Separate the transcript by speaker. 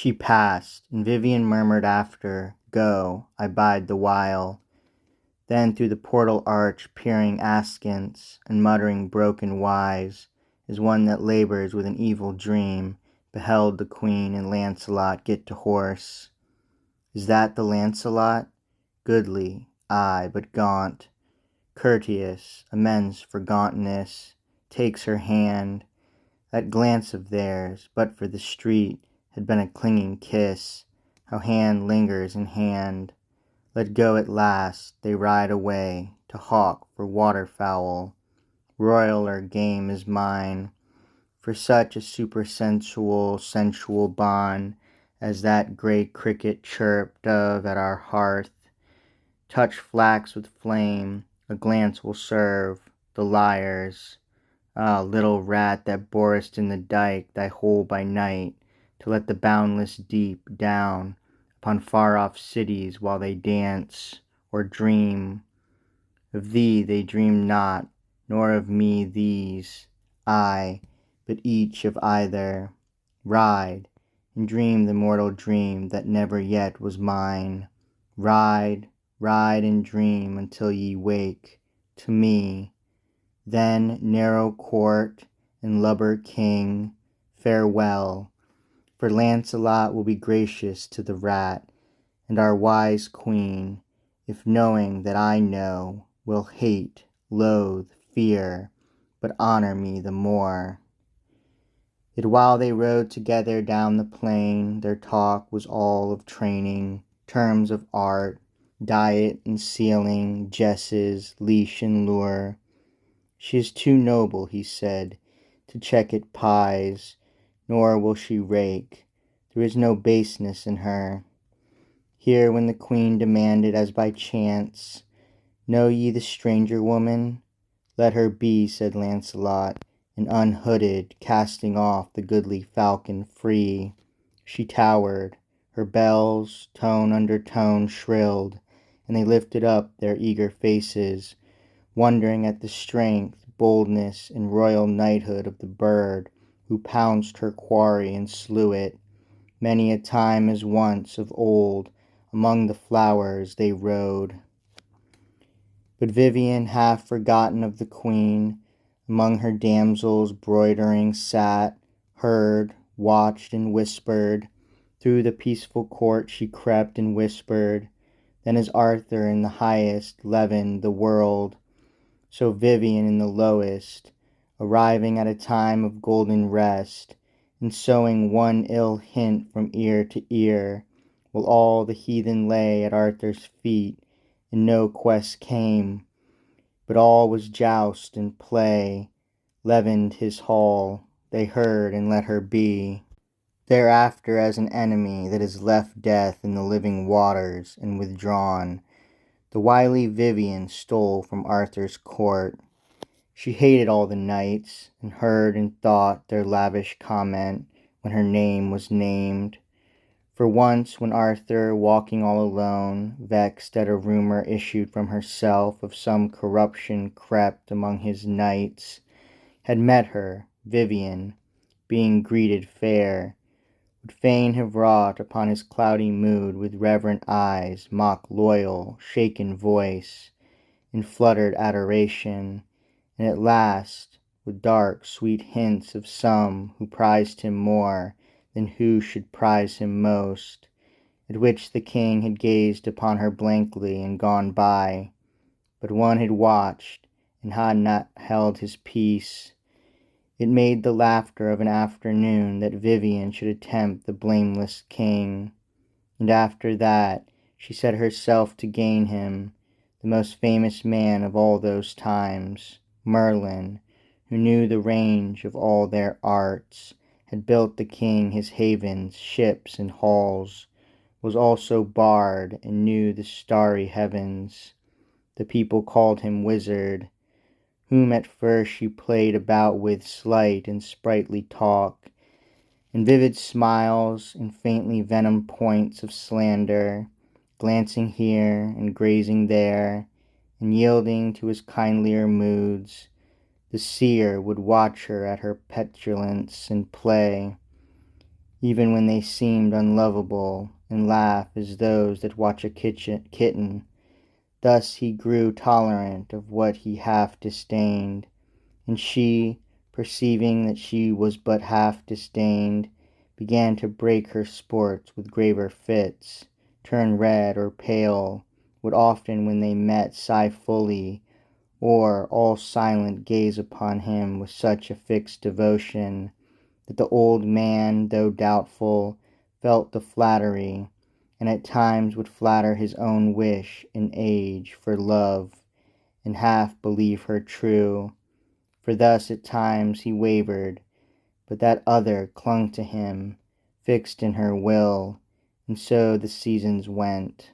Speaker 1: She passed, and Vivien murmured after, "Go, I bide the while." Then through the portal arch peering askance, and muttering broken wise, as one that labours with an evil dream, beheld the Queen and Lancelot get to horse. Is that the Lancelot? Goodly, ay, but gaunt, courteous, amends for gauntness, takes her hand. That glance of theirs, but for the street, had been a clinging kiss. How hand lingers in hand. Let go at last, they ride away to hawk for waterfowl. Royaler game is mine, for such a supersensual, sensual bond as that grey cricket chirped of at our hearth. Touch flax with flame, a glance will serve the liars. Ah, little rat that borest in the dike thy hole by night, to let the boundless deep down upon far-off cities while they dance or dream. Of thee they dream not, nor of me these, I, but each of either. Ride, and dream the mortal dream that never yet was mine. Ride, ride and dream until ye wake to me. Then, narrow court and lubber king, farewell, for Lancelot will be gracious to the rat, and our wise queen, if knowing that I know, will hate, loathe, fear, but honour me the more. Yet while they rode together down the plain, their talk was all of training, terms of art, diet and sealing, jesses, leash and lure. She is too noble, he said, to check at pies, nor will she rake. There is no baseness in her. Here when the Queen demanded as by chance, "Know ye the stranger woman?" "Let her be," said Lancelot, and unhooded, casting off the goodly falcon free, she towered. Her bells, tone under tone, shrilled, and they lifted up their eager faces, wondering at the strength, boldness, and royal knighthood of the bird who pounced her quarry and slew it. Many a time as once of old among the flowers they rode. But Vivien, half forgotten of the Queen, among her damsels broidering sat, heard, watched, and whispered. Through the peaceful court she crept and whispered. Then as Arthur in the highest leavened the world, so Vivien in the lowest, arriving at a time of golden rest, and sowing one ill hint from ear to ear, while all the heathen lay at Arthur's feet, and no quest came, but all was joust and play, leavened his hall, they heard and let her be. Thereafter as an enemy that has left death in the living waters and withdrawn, the wily Vivien stole from Arthur's court. She hated all the knights, and heard and thought their lavish comment when her name was named. For once when Arthur, walking all alone, vexed at a rumour issued from herself of some corruption crept among his knights, had met her, Vivien, being greeted fair, would fain have wrought upon his cloudy mood with reverent eyes, mock loyal, shaken voice, in fluttered adoration, and at last, with dark, sweet hints of some who prized him more than who should prize him most, at which the king had gazed upon her blankly and gone by, but one had watched and had not held his peace. It made the laughter of an afternoon that Vivien should attempt the blameless king, and after that she set herself to gain him, the most famous man of all those times, Merlin, who knew the range of all their arts, had built the king his havens, ships, and halls, was also bard, and knew the starry heavens. The people called him wizard, whom at first she played about with slight and sprightly talk, and vivid smiles, and faintly venomed points of slander, glancing here and grazing there, and yielding to his kindlier moods. The seer would watch her at her petulance and play, even when they seemed unlovable, and laugh as those that watch a kitten. Thus he grew tolerant of what he half disdained, and she, perceiving that she was but half disdained, began to break her sports with graver fits, turn red or pale, would often when they met sigh fully, or all silent gaze upon him with such a fixed devotion, that the old man, though doubtful, felt the flattery, and at times would flatter his own wish in age for love, and half believe her true, for thus at times he wavered, but that other clung to him, fixed in her will, and so the seasons went.